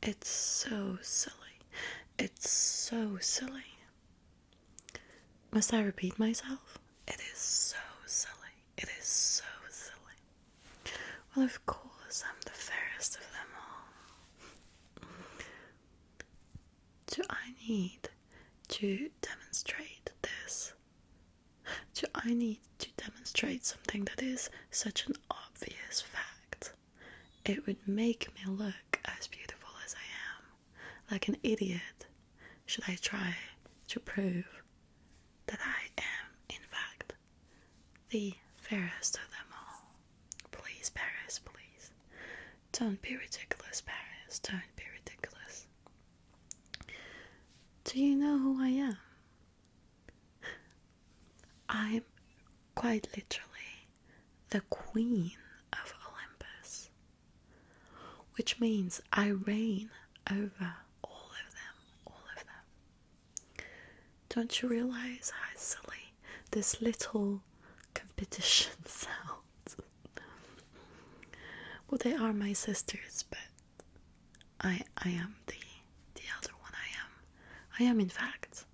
It's so silly. It's so silly. Must I repeat myself? It is so silly. It is so silly. Well, of course, I'm the fairest of them all. Do I need to demonstrate this? Do I need to demonstrate something that is such an obvious fact? It would make me look as beautiful as I am, like an idiot, should I try to prove that I am, in fact, the fairest of them all. Please, Paris, please. Don't be ridiculous, Paris. Don't be ridiculous. Do you know who I am? I'm quite literally the queen of Olympus, which means I reign over all of them. Don't you realize how silly this little competition sounds? Well, they are my sisters, but I am the elder one. I am in fact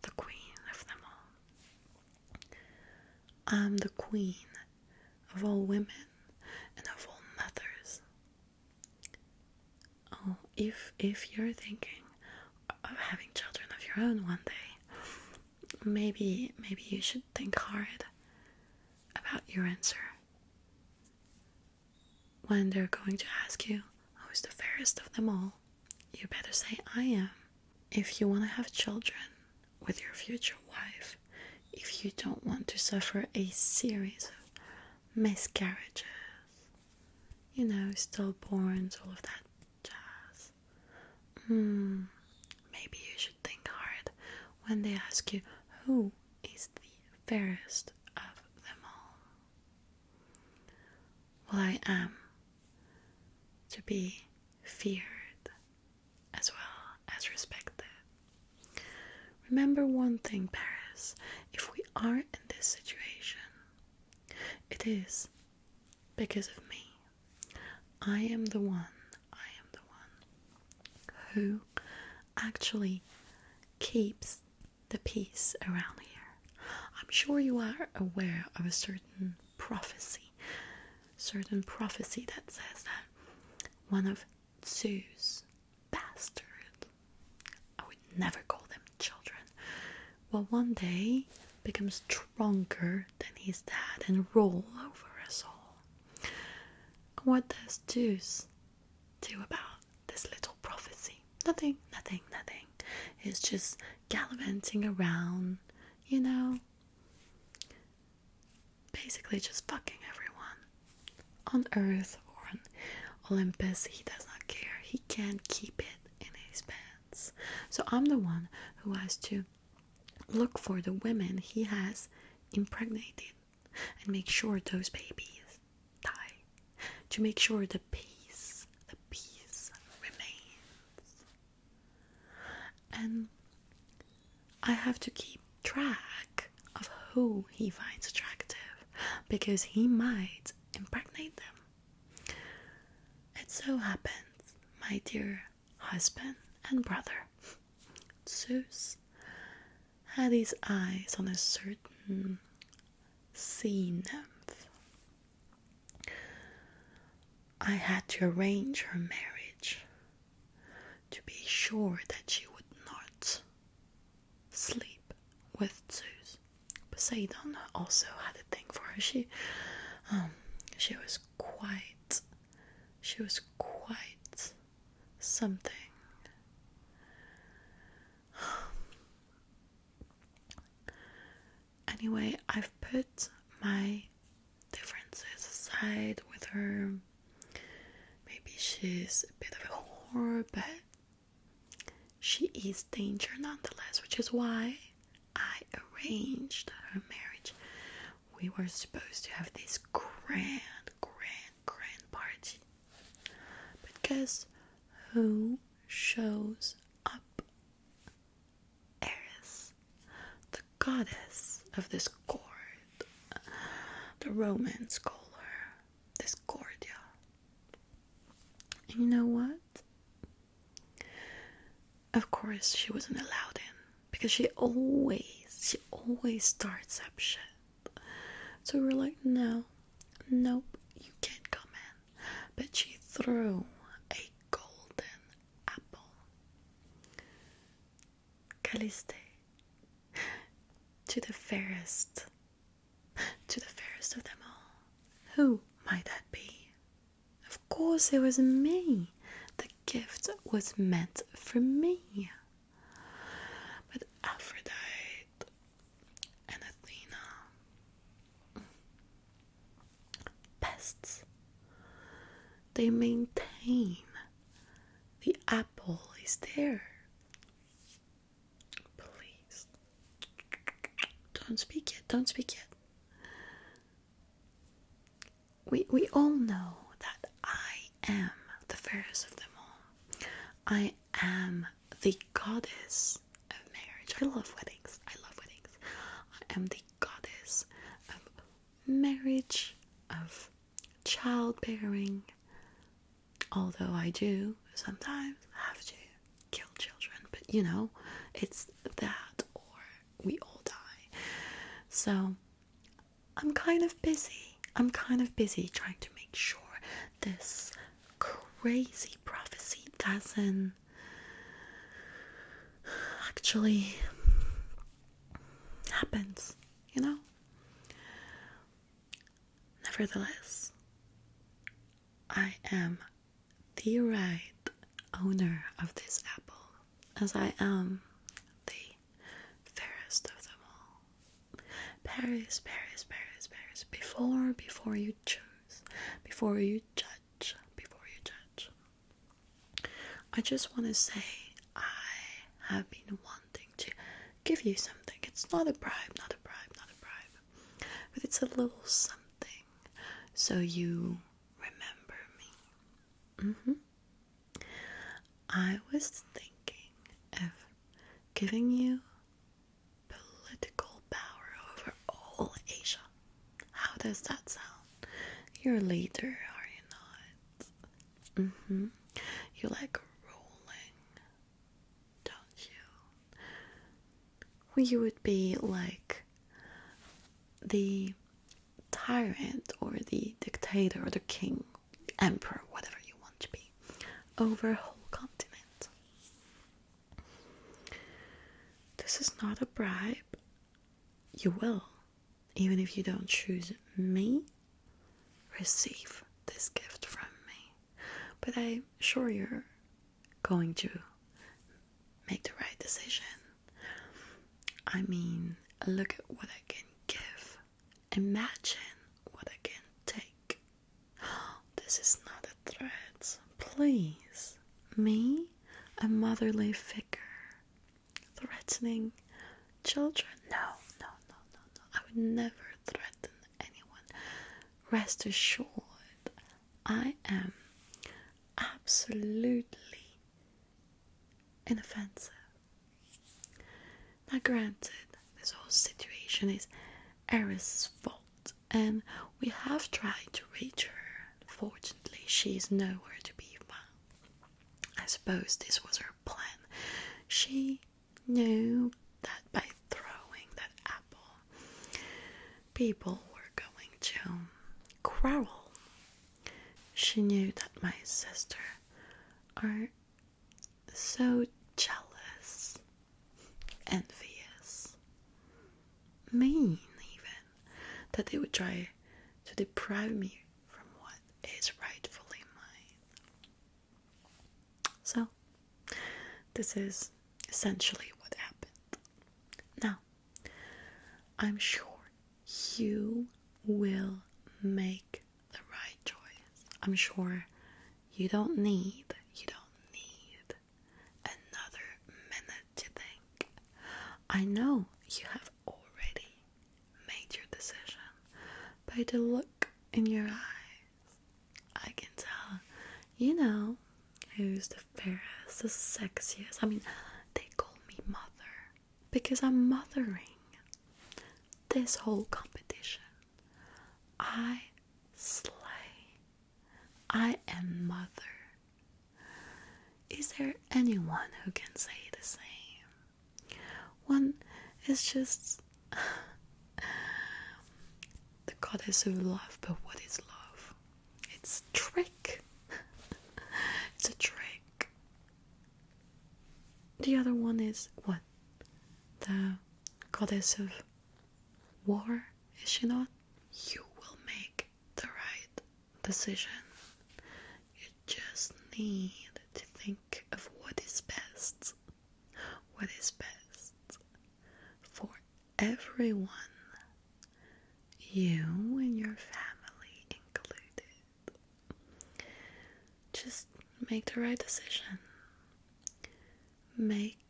the queen of them all. I'm the queen of all women and of all mothers. Oh, if you're thinking of having children of your own one day, maybe you should think hard about your answer. When they're going to ask you who's the fairest of them all, you better say I am. If you want to have children with your future wife, if you don't want to suffer a series of miscarriages, stillborns, all of that jazz, maybe you should think hard when they ask you who is the fairest of them all. Well, I am to be feared as well as respected. Remember one thing, Paris, if we are in this situation, it is because of me. I am the one who actually keeps the peace around here. I'm sure you are aware of a certain prophecy that says that one of Zeus' bastards, I would never call them children, will one day become stronger than his dad and rule over us all. What does Zeus do about this little prophecy? Nothing. He's just gallivanting around, basically just fucking everyone. On Earth or on Olympus, he does not care. He can't keep it in his pants. So I'm the one who has to look for the women he has impregnated and make sure those babies die. To make sure the peace remains. And I have to keep track of who he finds attractive, because he might impregnate them. It so happens, my dear husband and brother, Zeus had his eyes on a certain sea nymph. I had to arrange her marriage to be sure that she would not sleep with Zeus. Poseidon also had a thing for her. She was quite something. Anyway, I've put my differences aside with her. Maybe she's a bit of a whore, but she is danger nonetheless, which is why I arranged her marriage. We were supposed to have this grand party. But guess who shows up? Eris, the goddess of discord. The Romans call her Discordia. And you know what? of course, she wasn't allowed in because she always starts up shit. So we were like, no, nope, you can't come in. But she threw a golden apple. Caliste. To the fairest of them all. Who might that be? Of course it was me. The gift was meant for me. But Aphrodite and Athena, pests, they maintain the apple is there. Please. Don't speak yet. We all know that I am the fairest of them all. I am the goddess of marriage. I love weddings. I am the goddess of marriage, of childbearing. Although I do sometimes have to kill children. But it's that or we all die. So I'm kind of busy trying to make sure this crazy prophecy doesn't actually happens, Nevertheless, I am the right owner of this apple, as I am the fairest of them all. Paris, before you choose, before you judge, I just want to say I have been wanting to give you something. It's not a bribe, but it's a little something so you remember me. I was thinking of giving you political power over all Asia. How does that sound? You're a leader, are you not? You like ruling, don't you? Well, you would be like the tyrant or the dictator or the king, emperor, whatever you want to be, over a whole continent. This is not a bribe. You will, even if you don't choose me, receive this gift from me. But I'm sure you're going to make the right decision. I mean, look at what I can give. Imagine what I can take. This is not a threat. Please. Me, a motherly figure, threatening children? No. I would never threaten anyone. Rest assured, I am absolutely inoffensive. Now granted, this whole situation is Hera's fault, and we have tried to reach her. Fortunately, she is nowhere to be found. I suppose this was her plan. She knew that by throwing that apple, people were going to quarrel. She knew that my sister are so jealous, envious, mean even, that they would try to deprive me from what is rightfully mine. So, this is essentially what happened. Now, I'm sure you will make the right choice. I'm sure you don't need another minute to think. I know you have already made your decision. By the look in your eyes, I can tell you know who's the fairest, the sexiest. I mean, they call me mother because I'm mothering this whole competition. I slay. I am mother. Is there anyone who can say the same? One is just the goddess of love, but what is love? It's a trick. It's a trick. The other one is what? The goddess of war, is she not? You will make the right decision. You just need to think of what is best. What is best for everyone, you and your family included. Just make the right decision. Make